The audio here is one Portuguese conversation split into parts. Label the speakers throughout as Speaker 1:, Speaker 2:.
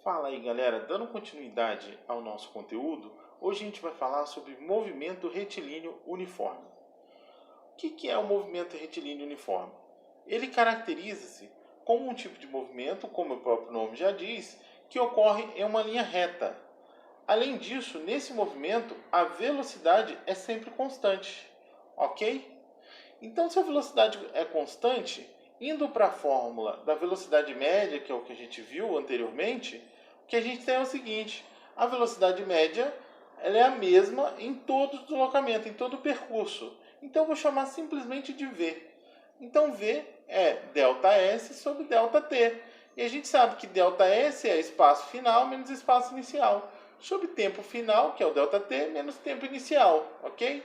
Speaker 1: Fala aí, galera, dando continuidade ao nosso conteúdo, hoje a gente vai falar sobre movimento retilíneo uniforme. O que é o movimento retilíneo uniforme? Ele caracteriza-se como um tipo de movimento, como o próprio nome já diz, que ocorre em uma linha reta. Além disso, nesse movimento, a velocidade é sempre constante, ok? Então, se a velocidade é constante, indo para a fórmula da velocidade média, que é o que a gente viu anteriormente, o que a gente tem é o seguinte: a velocidade média ela é a mesma em todo o deslocamento, em todo o percurso. Então, eu vou chamar simplesmente de V. Então, V é ΔS sobre ΔT. E a gente sabe que ΔS é espaço final menos espaço inicial, sobre tempo final, que é o ΔT, menos tempo inicial, ok?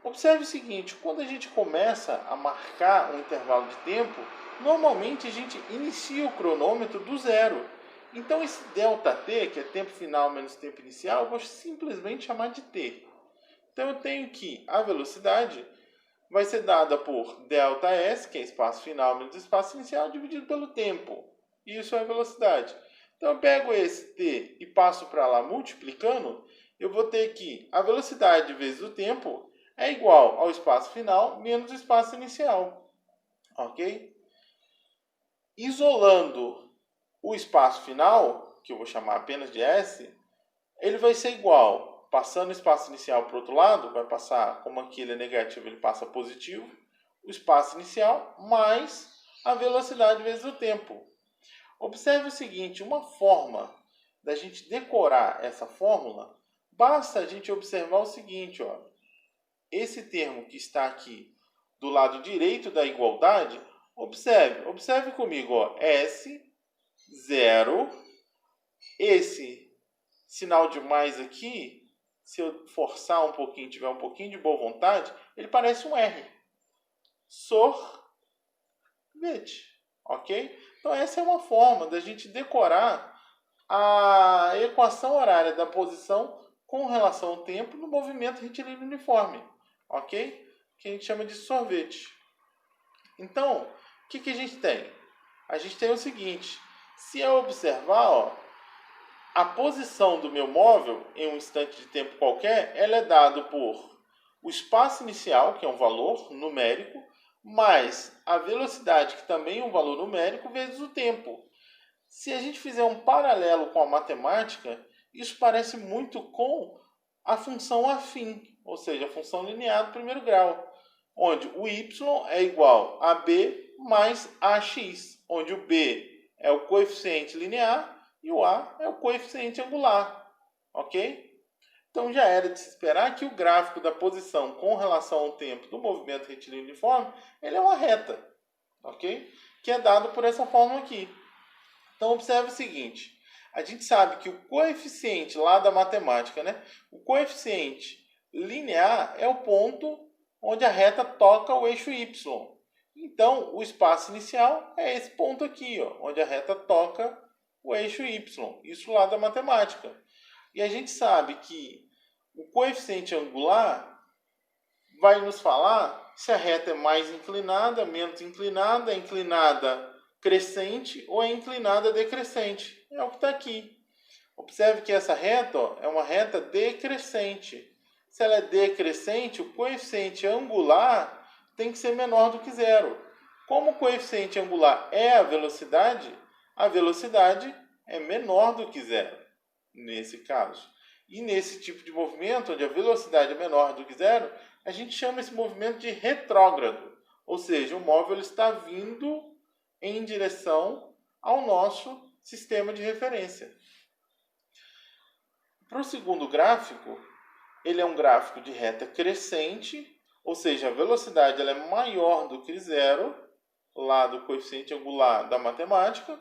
Speaker 1: Observe o seguinte: quando a gente começa a marcar um intervalo de tempo, normalmente a gente inicia o cronômetro do zero. Então esse ΔT, que é tempo final menos tempo inicial, eu vou simplesmente chamar de t. Então eu tenho que a velocidade vai ser dada por ΔS, que é espaço final menos espaço inicial, dividido pelo tempo. Isso é a velocidade. Então eu pego esse t e passo para lá multiplicando, eu vou ter que a velocidade vezes o tempo é igual ao espaço final menos o espaço inicial, ok? Isolando o espaço final, que eu vou chamar apenas de S, ele vai ser igual, passando o espaço inicial para o outro lado, vai passar, como aqui ele é negativo, ele passa positivo, o espaço inicial mais a velocidade vezes o tempo. Observe o seguinte: uma forma da gente decorar essa fórmula, basta a gente observar o seguinte, ó. Esse termo que está aqui do lado direito da igualdade, observe comigo, ó, S0, esse sinal de mais aqui, se eu forçar um pouquinho, tiver um pouquinho de boa vontade, ele parece um R. Sorvete, ok? Então essa é uma forma da gente decorar a equação horária da posição com relação ao tempo no movimento retilíneo uniforme, ok? Que a gente chama de sorvete. Então, o que a gente tem? A gente tem o seguinte: se eu observar, ó, a posição do meu móvel em um instante de tempo qualquer, ela é dada por o espaço inicial, que é um valor numérico, mais a velocidade, que também é um valor numérico, vezes o tempo. Se a gente fizer um paralelo com a matemática, isso parece muito com a função afim, ou seja, a função linear do primeiro grau, onde o y é igual a b mais ax, onde o b é o coeficiente linear e o a é o coeficiente angular, ok? Então já era de se esperar que o gráfico da posição com relação ao tempo do movimento retilíneo uniforme, ele é uma reta, ok? Que é dado por essa fórmula aqui. Então observe o seguinte: a gente sabe que o coeficiente lá da matemática, né? O coeficiente linear é o ponto onde a reta toca o eixo y. Então o espaço inicial é esse ponto aqui, ó, onde a reta toca o eixo y. Isso lá da matemática. E a gente sabe que o coeficiente angular vai nos falar se a reta é mais inclinada, menos inclinada, inclinada crescente ou é inclinada decrescente. É o que está aqui. Observe que essa reta, ó, é uma reta decrescente. Se ela é decrescente, o coeficiente angular tem que ser menor do que zero. Como o coeficiente angular é a velocidade é menor do que zero, nesse caso. E nesse tipo de movimento, onde a velocidade é menor do que zero, a gente chama esse movimento de retrógrado. Ou seja, o móvel está vindo em direção ao nosso sistema de referência. Para o segundo gráfico, ele é um gráfico de reta crescente, ou seja, a velocidade ela é maior do que zero, lá do coeficiente angular da matemática,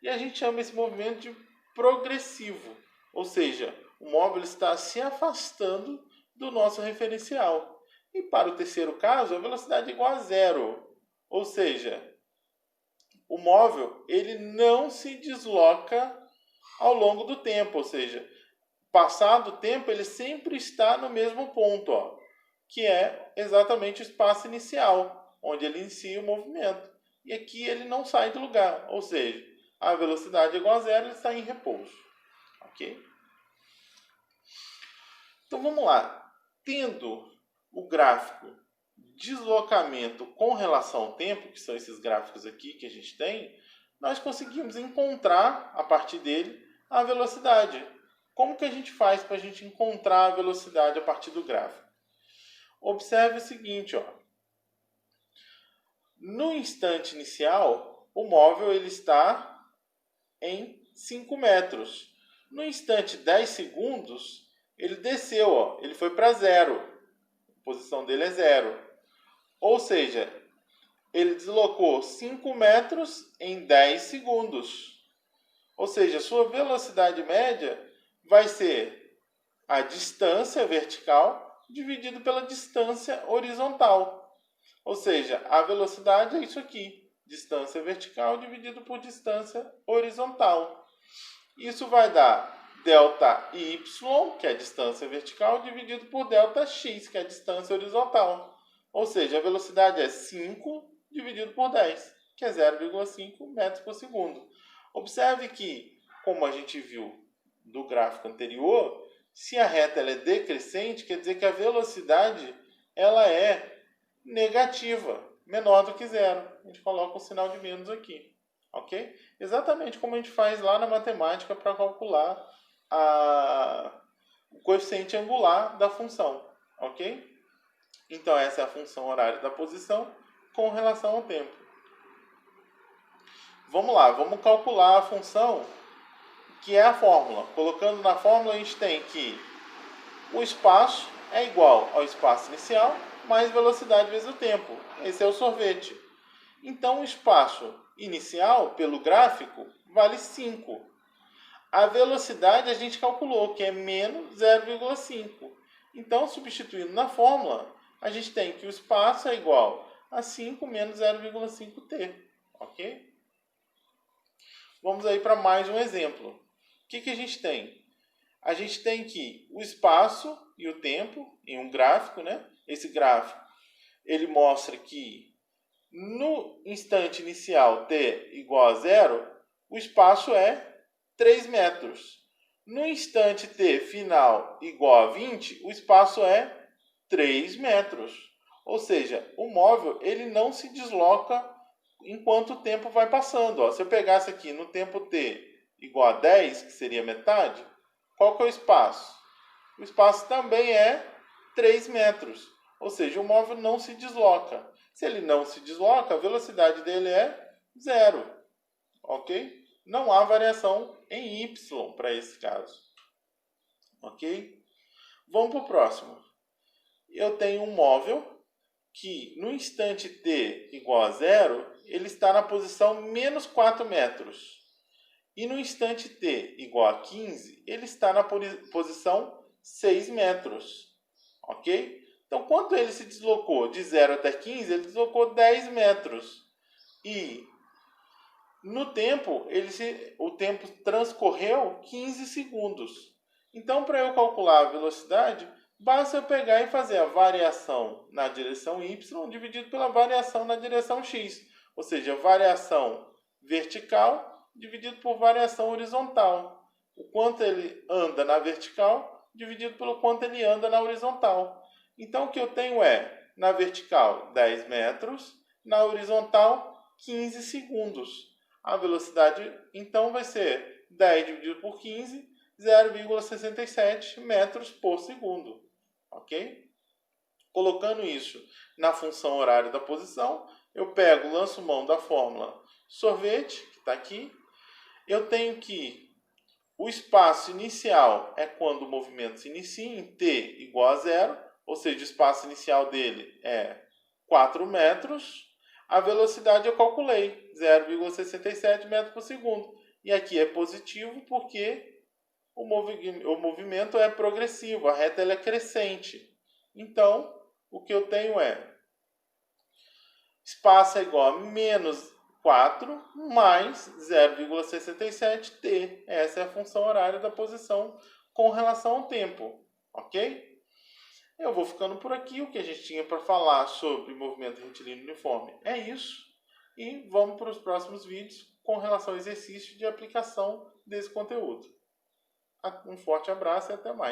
Speaker 1: e a gente chama esse movimento de progressivo, ou seja, o móvel está se afastando do nosso referencial. E para o terceiro caso, a velocidade é igual a zero, ou seja, o móvel ele não se desloca ao longo do tempo, ou seja, passado o tempo ele sempre está no mesmo ponto, ó, que é exatamente o espaço inicial, onde ele inicia o movimento. E aqui ele não sai do lugar, ou seja, a velocidade é igual a zero, ele está em repouso. Ok? Então vamos lá. Tendo o gráfico deslocamento com relação ao tempo, que são esses gráficos aqui que a gente tem, nós conseguimos encontrar, a partir dele, a velocidade. Como que a gente faz para a gente encontrar a velocidade a partir do gráfico? Observe o seguinte, ó. No instante inicial, o móvel ele está em 5 metros. No instante 10 segundos, ele desceu, ó, ele foi para zero. A posição dele é zero. Ou seja, ele deslocou 5 metros em 10 segundos. Ou seja, sua velocidade média vai ser a distância vertical dividido pela distância horizontal. Ou seja, a velocidade é isso aqui. Distância vertical dividido por distância horizontal. Isso vai dar delta y, que é a distância vertical, dividido por delta x, que é a distância horizontal. Ou seja, a velocidade é 5 dividido por 10, que é 0,5 metros por segundo. Observe que, como a gente viu do gráfico anterior, se a reta ela é decrescente, quer dizer que a velocidade ela é negativa, menor do que zero. A gente coloca um sinal de menos aqui. Ok? Exatamente como a gente faz lá na matemática para calcular o coeficiente angular da função. Ok? Então, essa é a função horária da posição com relação ao tempo. Vamos lá, vamos calcular a função que é a fórmula. Colocando na fórmula, a gente tem que o espaço é igual ao espaço inicial mais velocidade vezes o tempo. Esse é o sorvete. Então, o espaço inicial, pelo gráfico, vale 5. A velocidade a gente calculou, que é menos 0,5. Então, substituindo na fórmula, a gente tem que o espaço é igual a 5 menos 0,5t. Ok? Vamos aí para mais um exemplo. O que a gente tem? A gente tem que o espaço e o tempo em um gráfico, né? Esse gráfico ele mostra que no instante inicial t igual a zero, o espaço é 3 metros. No instante t final igual a 20, o espaço é 3 metros. Ou seja, o móvel ele não se desloca enquanto o tempo vai passando. Ó, se eu pegasse aqui no tempo t igual a 10, que seria metade, qual que é o espaço? O espaço também é 3 metros. Ou seja, o móvel não se desloca. Se ele não se desloca, a velocidade dele é zero. Ok? Não há variação em y para esse caso. Ok? Vamos para o próximo. Eu tenho um móvel que no instante t igual a zero, ele está na posição menos 4 metros. E no instante t igual a 15, ele está na posição 6 metros. Ok? Então, quando ele se deslocou de 0 até 15, ele deslocou 10 metros. E no tempo, o tempo transcorreu 15 segundos. Então, para eu calcular a velocidade, basta eu pegar e fazer a variação na direção y dividido pela variação na direção x. Ou seja, variação vertical dividido por variação horizontal. O quanto ele anda na vertical dividido pelo quanto ele anda na horizontal. Então, o que eu tenho é, na vertical, 10 metros, na horizontal, 15 segundos. A velocidade, então, vai ser 10 dividido por 15, 0,67 metros por segundo. Ok? Colocando isso na função horária da posição, eu pego, lanço mão da fórmula sorvete, que está aqui. Eu tenho que o espaço inicial é quando o movimento se inicia, em t igual a zero, ou seja, o espaço inicial dele é 4 metros. A velocidade eu calculei, 0,67 metros por segundo. E aqui é positivo porque o movimento é progressivo, a reta ela é crescente. Então, o que eu tenho é espaço é igual a menos 4 mais 0,67t. Essa é a função horária da posição com relação ao tempo. Ok? Eu vou ficando por aqui. O que a gente tinha para falar sobre movimento retilíneo uniforme é isso. E vamos para os próximos vídeos com relação ao exercício de aplicação desse conteúdo. Um forte abraço e até mais.